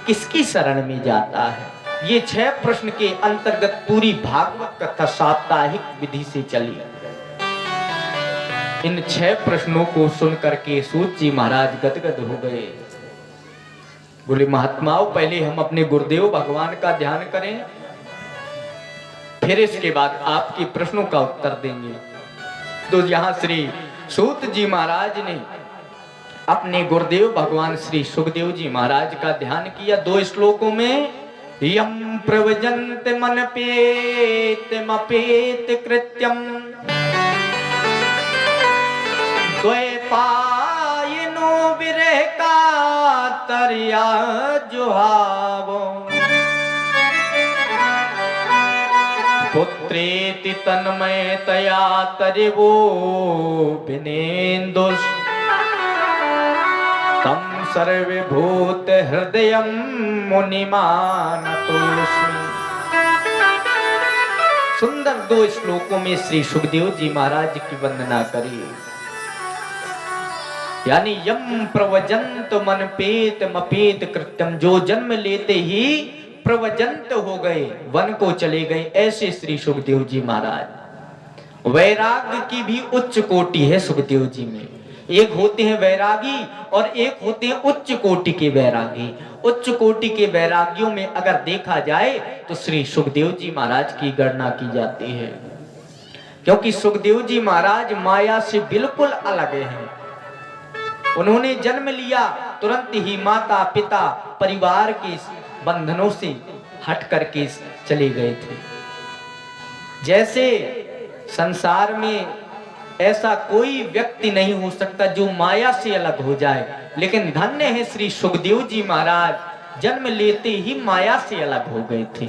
किसकी शरण में जाता है। ये 6 प्रश्न के अंतर्गत पूरी भागवत कथा साप्ताहिक विधि से चली। इन 6 प्रश्नों को सुन करके सूत जी महाराज गदगद हो गए। बोले महात्माओं, पहले हम अपने गुरुदेव भगवान का ध्यान करें, फिर इसके बाद आपके प्रश्नों का उत्तर देंगे। तो यहाँ श्री सूत जी महाराज ने अपने गुरुदेव भगवान श्री सुखदेव जी महाराज का ध्यान किया 2 श्लोकों में। यम प्रवजन्त मन पेत मपेत कृत्यम द्वैपायनो विरह का तरिया जुहावो पुत्रेति तन्मयतया तरिवो विनेन्दुष तम सर्वभूत हृदयं मुनिमानतोस्मि। सुंदर 2 श्लोकों में श्री सुखदेव जी महाराज की वंदना करिए। यानी यम प्रवजंत मन पेत मपेत कृत्यम, जो जन्म लेते ही प्रवजंत हो गए, वन को चले गए, ऐसे श्री सुखदेव जी महाराज। वैराग्य की भी उच्च कोटि है सुखदेव जी में। एक होते हैं वैरागी और एक होते हैं उच्च कोटि के वैरागी। उच्च कोटि के वैरागियों में अगर देखा जाए तो श्री सुखदेव जी महाराज की गणना की जाती है, क्योंकि सुखदेव जी महाराज माया से बिल्कुल अलग हैं। उन्होंने जन्म लिया, तुरंत ही माता पिता परिवार के बंधनों से हट करके चले गए थे। जैसे संसार में ऐसा कोई व्यक्ति नहीं हो सकता जो माया से अलग हो जाए, लेकिन धन्य है श्री सुखदेव जी महाराज, जन्म लेते ही माया से अलग हो गए थे।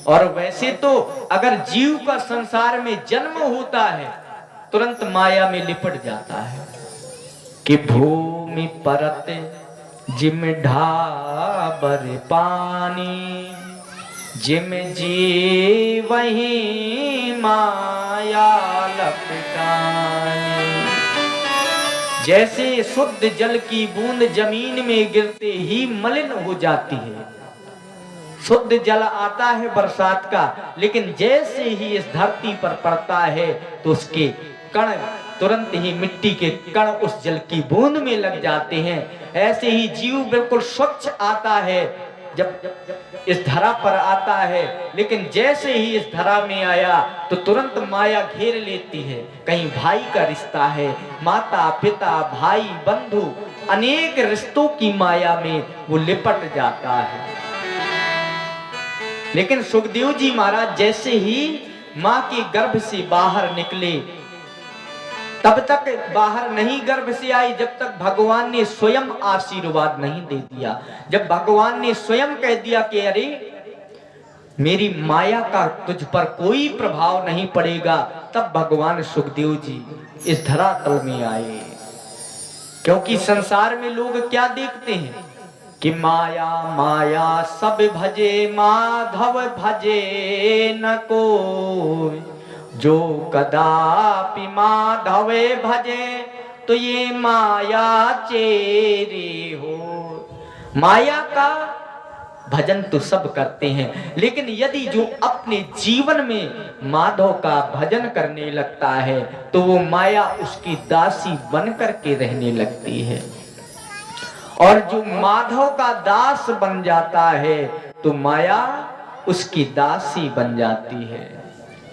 और वैसे तो अगर जीव का संसार में जन्म होता है तुरंत माया में लिपट जाता है कि भूमि परत जिम ढाबर पानी, जिम जी वही माया लपटानी। जैसे शुद्ध जल की बूंद जमीन में गिरते ही मलिन हो जाती है। शुद्ध जल आता है बरसात का, लेकिन जैसे ही इस धरती पर पड़ता है तो उसके कण तुरंत ही मिट्टी के कण उस जल की बूंद में लग जाते हैं। ऐसे ही जीव बिल्कुल स्वच्छ आता है जब इस धरा पर आता है, लेकिन जैसे ही इस धरा में आया तो तुरंत माया घेर लेती है। कहीं भाई का रिश्ता है, माता पिता भाई बंधु अनेक रिश्तों की माया में वो लिपट जाता है। लेकिन सुखदेव जी महाराज जैसे ही मां के गर्भ से बाहर निकले, तब तक बाहर नहीं गर्भ से आई जब तक भगवान ने स्वयं आशीर्वाद नहीं दे दिया। जब भगवान ने स्वयं कह दिया कि अरे मेरी माया का तुझ पर कोई प्रभाव नहीं पड़ेगा, तब भगवान सुखदेव जी इस धरातल में आए। क्योंकि संसार में लोग क्या देखते हैं कि माया माया सब भजे माधव भजे न कोई, जो कदापि माधवे भजे तो ये माया चेरी हो। माया का भजन तो सब करते हैं, लेकिन यदि जो अपने जीवन में माधव का भजन करने लगता है तो वो माया उसकी दासी बन करके रहने लगती है। और जो माधव का दास बन जाता है तो माया उसकी दासी बन जाती है।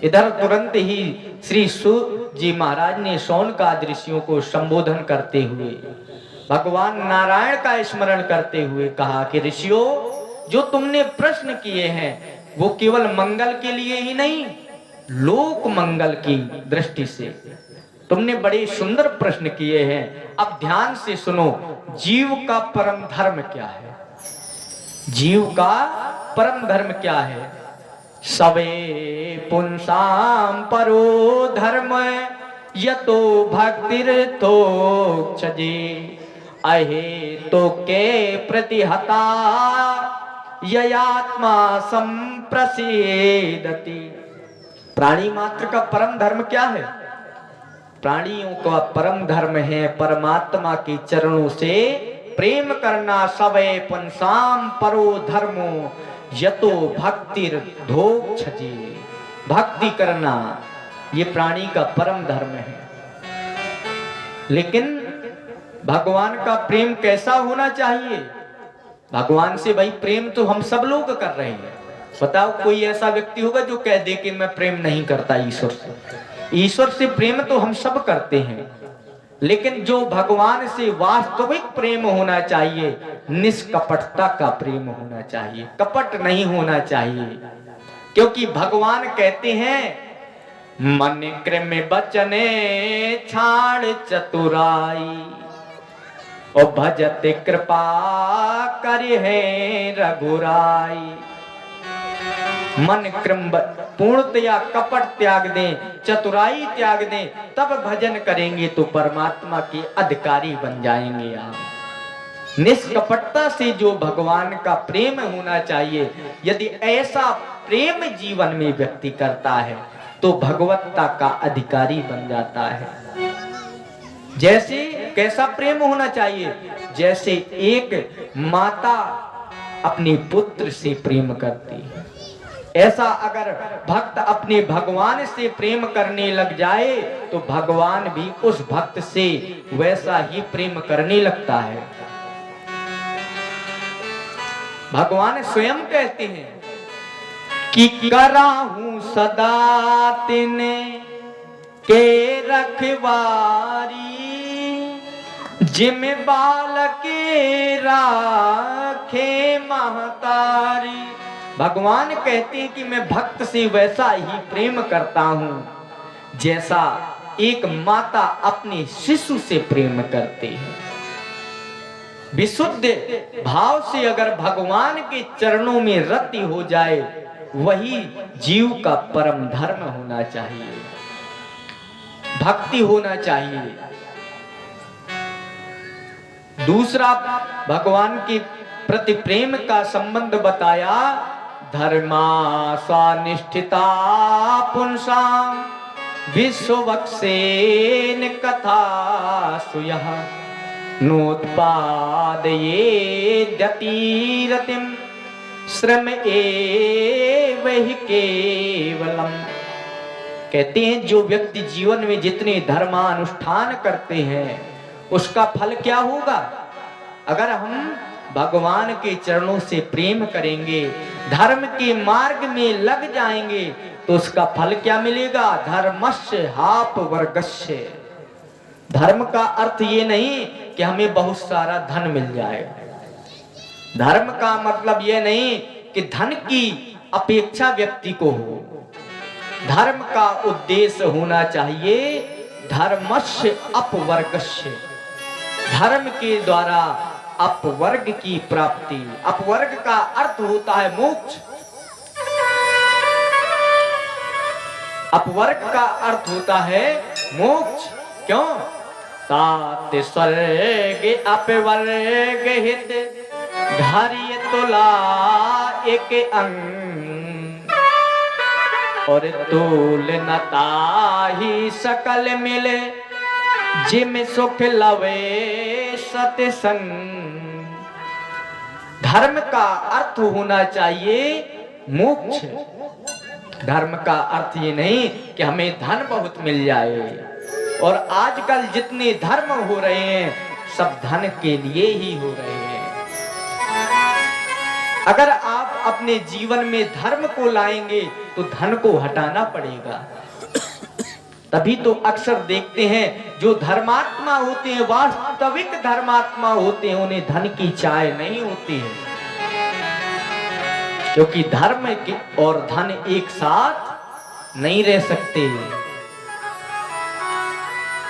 इधर तुरंत ही श्री सूत जी महाराज ने शौनकादि ऋषियों को संबोधन करते हुए भगवान नारायण का स्मरण करते हुए कहा कि ऋषियों, जो तुमने प्रश्न किए हैं वो केवल मंगल के लिए ही नहीं, लोक मंगल की दृष्टि से तुमने बड़े सुंदर प्रश्न किए हैं। अब ध्यान से सुनो, जीव का परम धर्म क्या है? जीव का परम धर्म क्या है? सवे पुंसाम परो धर्म यतो भक्तिर्तो चजे, अहे तो के प्रतिहता ययात्मा संप्रसीदति। प्राणी मात्र का परम धर्म क्या है? प्राणियों का परम धर्म है परमात्मा के चरणों से प्रेम करना सवै पुंसाम परो धर्मो यतो भक्तिर धोक्षजे। भक्ति करना ये प्राणी का परम धर्म है। लेकिन भगवान का प्रेम कैसा होना चाहिए? भगवान से भाई प्रेम तो हम सब लोग कर रहे हैं। बताओ कोई ऐसा व्यक्ति होगा जो कह दे कि मैं प्रेम नहीं करता ईश्वर से। ईश्वर से प्रेम तो हम सब करते हैं, लेकिन जो भगवान से वास्तविक प्रेम होना चाहिए, निष्कपटता का प्रेम होना चाहिए, कपट नहीं होना चाहिए। क्योंकि भगवान कहते हैं मन कृम बचने छाड़ चतुराई और भजत कृपा करे है रघुराई। मन कृम पूर्णतया कपट त्याग दें, चतुराई त्याग दें, तब भजन करेंगे तो परमात्मा के अधिकारी बन जाएंगे आप। निष्कपटता से जो भगवान का प्रेम होना चाहिए, यदि ऐसा प्रेम जीवन में व्यक्ति करता है तो भगवत्ता का अधिकारी बन जाता है। जैसे कैसा प्रेम होना चाहिए? जैसे एक माता अपने पुत्र से प्रेम करती है, ऐसा अगर भक्त अपने भगवान से प्रेम करने लग जाए तो भगवान भी उस भक्त से वैसा ही प्रेम करने लगता है। भगवान स्वयं कहते हैं कि कराहूं सदा तिने के रखवारी जिम बालक राखे महतारी। भगवान कहते हैं कि मैं भक्त से वैसा ही प्रेम करता हूं जैसा एक माता अपने शिशु से प्रेम करती है। विशुद्ध भाव से अगर भगवान के चरणों में रति हो जाए, वही जीव का परम धर्म होना चाहिए, भक्ति होना चाहिए। दूसरा भगवान के प्रति प्रेम का संबंध बताया, धर्मा स्वानिष्ठिता पुंसाम विश्ववक्षेन कथा सुयः नोत्पादये दतिरतिम श्रम एव हि केवलम। कहते हैं जो व्यक्ति जीवन में जितने धर्मानुष्ठान करते हैं उसका फल क्या होगा? अगर हम भगवान के चरणों से प्रेम करेंगे, धर्म के मार्ग में लग जाएंगे तो उसका फल क्या मिलेगा? धर्मस्य हाप वर्गस्य। धर्म का अर्थ ये नहीं कि हमें बहुत सारा धन मिल जाए। धर्म का मतलब ये नहीं कि धन की अपेक्षा व्यक्ति को हो। धर्म का उद्देश्य होना चाहिए धर्मस्य अपवर्गस्य, धर्म के द्वारा अपवर्ग की प्राप्ति। अपवर्ग का अर्थ होता है मोक्ष। अपवर्ग का अर्थ होता है मोक्ष। क्यों? तात स्वर्ग अपवर्ग हित धारिय तुला एक अंग और तूल नताही सकल मिले जिम सुख लवे सत्संग। धर्म का अर्थ होना चाहिए मोक्ष। धर्म का अर्थ ये नहीं कि हमें धन बहुत मिल जाए। और आजकल जितने धर्म हो रहे हैं सब धन के लिए ही हो रहे हैं। अगर आप अपने जीवन में धर्म को लाएंगे तो धन को हटाना पड़ेगा। तभी तो अक्सर देखते हैं जो धर्मात्मा होते हैं, वास्तविक धर्मात्मा होते हैं, उन्हें धन की चाह नहीं होती है। क्योंकि धर्म और धन एक साथ नहीं रह सकते।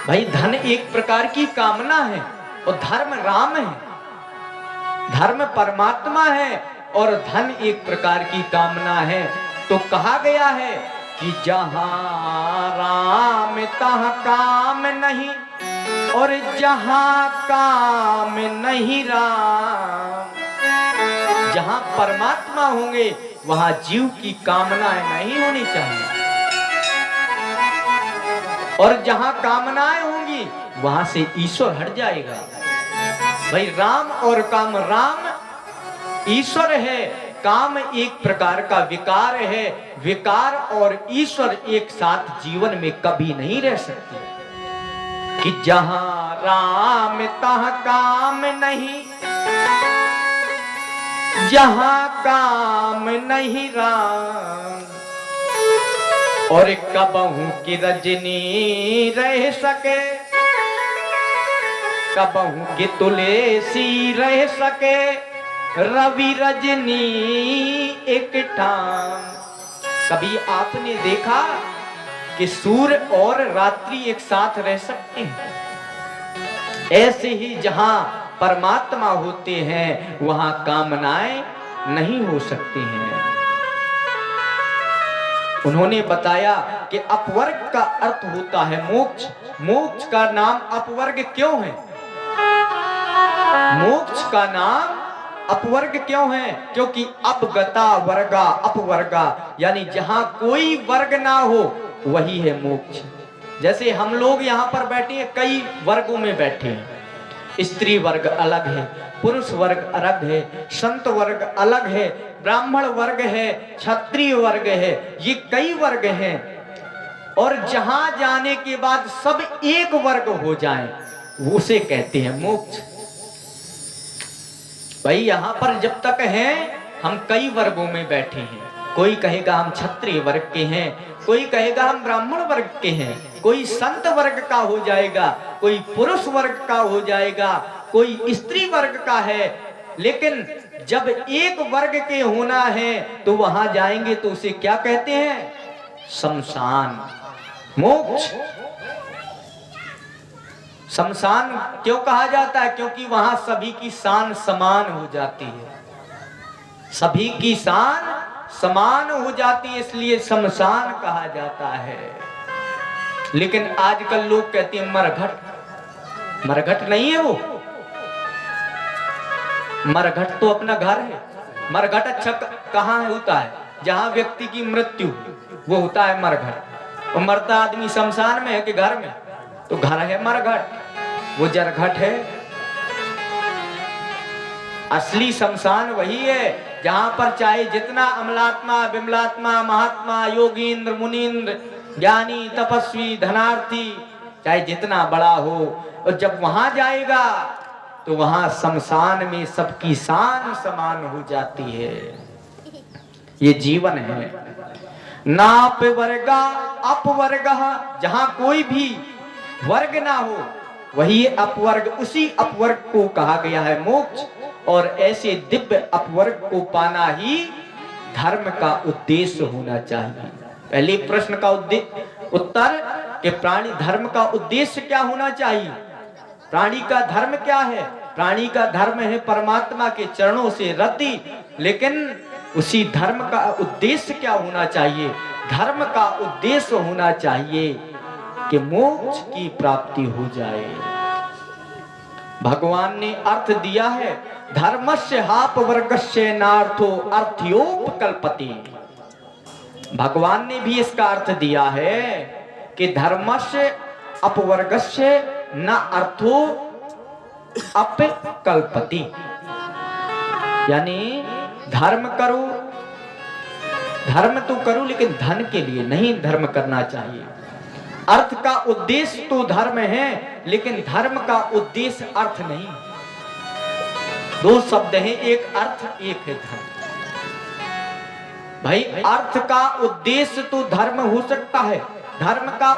भाई धन एक प्रकार की कामना है और धर्म राम है। धर्म परमात्मा है और धन एक प्रकार की कामना है। तो कहा गया है कि जहां राम तहां काम नहीं और जहां काम नहीं राम। जहां परमात्मा होंगे वहां जीव की कामनाएं नहीं होनी चाहिए, और जहां कामनाएं होंगी वहां से ईश्वर हट जाएगा। भाई राम और काम, राम ईश्वर है, काम एक प्रकार का विकार है। विकार और ईश्वर एक साथ जीवन में कभी नहीं रह सकते। कि जहां राम तहां काम नहीं, जहां काम नहीं राम, और कबहू की रजनी रह सके, कबहू की तुलसी रह सके, रवि रजनी एक ठाम। कभी आपने देखा कि सूर्य और रात्रि एक साथ रह सकते हैं? ऐसे ही जहां परमात्मा होते हैं वहां कामनाएं नहीं हो सकती हैं। उन्होंने बताया कि अपवर्ग का अर्थ होता है मोक्ष। मोक्ष का नाम अपवर्ग क्यों है? मोक्ष का नाम अपवर्ग क्यों है? क्योंकि अपगता वर्गा अपवर्गा, यानी जहां कोई वर्ग ना हो वही है मोक्ष। जैसे हम लोग यहाँ पर बैठे हैं, कई वर्गों में बैठे हैं। स्त्री वर्ग अलग है, पुरुष वर्ग अलग है, संत वर्ग अलग है, ब्राह्मण वर्ग है, क्षत्रिय वर्ग है, ये कई वर्ग हैं। और जहां जाने के बाद सब एक वर्ग हो जाएं, उसे कहते हैं मोक्ष। भाई यहाँ पर जब तक हैं हम कई वर्गों में बैठे हैं। कोई कहेगा हम क्षत्रिय वर्ग के हैं, कोई कहेगा हम ब्राह्मण वर्ग के हैं, कोई संत वर्ग का हो जाएगा, कोई पुरुष वर्ग का हो जाएगा, कोई स्त्री वर्ग का है। लेकिन जब एक वर्ग के होना है तो वहां जाएंगे तो उसे क्या कहते हैं? शमशान, मोक्ष। शमशान क्यों कहा जाता है? क्योंकि वहां सभी की शान समान हो जाती है, सभी की शान समान हो जाती है, इसलिए शमशान कहा जाता है। लेकिन आजकल लोग कहते हैं मरघट। मरघट नहीं है वो, मरघट तो अपना घर है। मरघट अच्छा कहाँ होता है? जहां व्यक्ति की मृत्यु वो होता है मरघट। और मरता आदमी शमशान में है कि घर में? तो घर है मरघट, वो जरघट है। असली शमशान वही है जहां पर चाहे जितना अमलात्मा, विमलात्मा, महात्मा, योगींद्र, मुनींद्र, ज्ञानी, तपस्वी, धनार्थी, चाहे जितना बड़ा हो, और जब वहां जाएगा तो वहां शमशान में सबकी शान समान हो जाती है। ये जीवन है। नाप वर्गा अपवर्ग, जहां कोई भी वर्ग ना हो वही अपवर्ग, उसी अपवर्ग को कहा गया है मोक्ष। और ऐसे दिव्य अपवर्ग को पाना ही धर्म का उद्देश्य होना चाहिए। पहले प्रश्न का उत्तर कि प्राणी धर्म का उद्देश्य क्या होना चाहिए? प्राणी का धर्म क्या है? प्राणी का धर्म है परमात्मा के चरणों से रति। लेकिन उसी धर्म का उद्देश्य क्या होना चाहिए? धर्म का उद्देश्य होना चाहिए कि मोक्ष की प्राप्ति हो जाए। भगवान ने अर्थ दिया है, धर्मस्य हापवर्गस्य नार्थो अर्थयोपकल्पते। भगवान ने भी इसका अर्थ दिया है कि धर्मस्य अपवर्गस्य न अर्थो अपकल्पति, यानी धर्म करो, धर्म तो करो लेकिन धन के लिए नहीं धर्म करना चाहिए। अर्थ का उद्देश्य तो धर्म है लेकिन धर्म का उद्देश्य अर्थ नहीं। दो शब्द हैं, एक अर्थ एक है धर्म। भाई अर्थ का उद्देश्य तो धर्म हो सकता है, धर्म का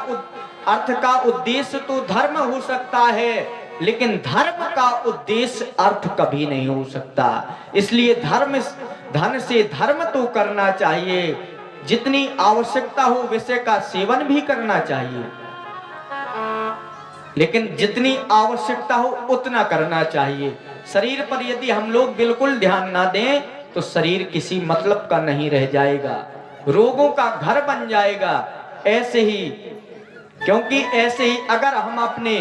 अर्थ का उद्देश्य तो धर्म हो सकता है, लेकिन धर्म का उद्देश्य अर्थ कभी नहीं हो सकता। इसलिए धन से धर्म तो करना चाहिए, जितनी आवश्यकता हो विषय का सेवन भी करना चाहिए, लेकिन जितनी आवश्यकता हो उतना करना चाहिए। शरीर पर यदि हम लोग बिल्कुल ध्यान ना दें तो शरीर किसी मतलब का नहीं रह जाएगा, रोगों का घर बन जाएगा। ऐसे ही, क्योंकि ऐसे ही अगर हम अपने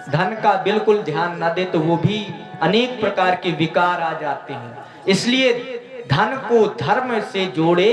धन का बिल्कुल ध्यान ना दें तो वो भी अनेक प्रकार के विकार आ जाते हैं। इसलिए धन को धर्म से जोड़े